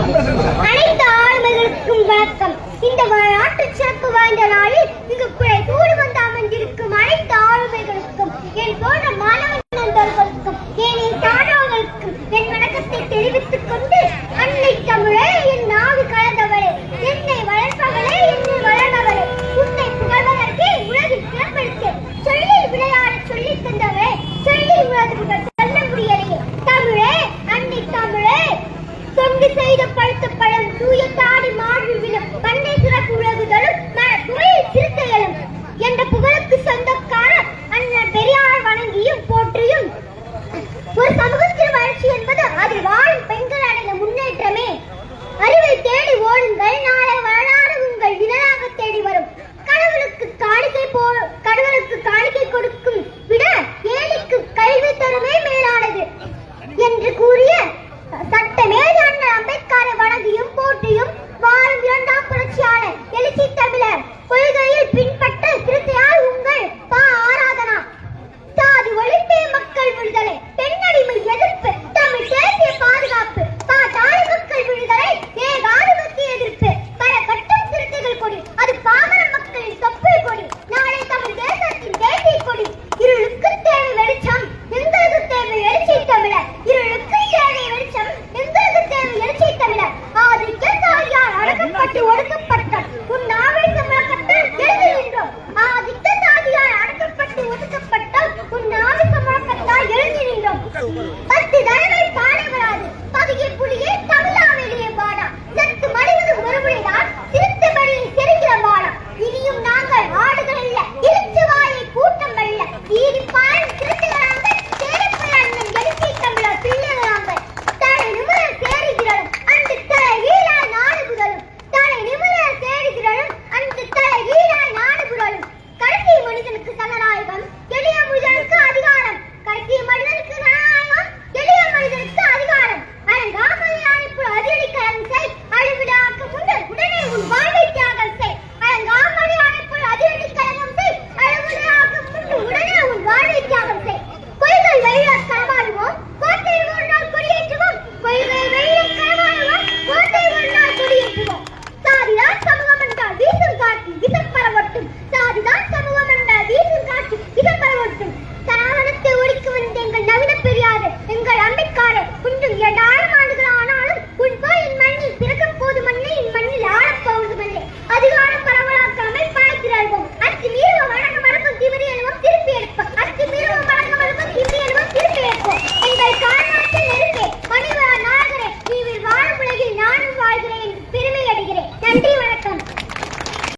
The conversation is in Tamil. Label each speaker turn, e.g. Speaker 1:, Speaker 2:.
Speaker 1: அனைத்து ஆளுமைகளுக்கும் வணக்கம். இந்த வரலாற்று சிறப்பு வாய்ந்த நாளில் இங்கு கூடி வந்து அமர்ந்திருக்கும் அனைத்து ஆளுமைகளுக்கும், என் போன்ற மாணவ நண்பர்களுக்கும், என் தானவர்களுக்கும் என் வணக்கத்தை தெரிவித்துக் கொண்டு, அன்னை தமிழே, என் நாவு கலந்தவளே, என்னை வளர்ப்பவளே, என்னை வளர்ந்தவளே, உன்னை புகழ்வதற்கே உலகில் பிறப்பெடுத்து சொல்லில் விளையாட சொல்லித் தந்தவளே, சொல்லில் உலகு புகழ் சொல்ல முடியலையே. தமிழே, அன்னை தமிழே, தொண்டு செய்த பழுத்த பழம் தூய தாடி மாறி விழும் பண்டை சிறப்பு உலகுகளும் துறையில் சிறுத்தைகளும் என்ற புகழுக்கு சொந்தக்கார அண்ணன் பெரியார் வணங்கியும் போற்றியும் ஒரு சமூகத்தின் வளர்ச்சி என்பது அதில் வாழும்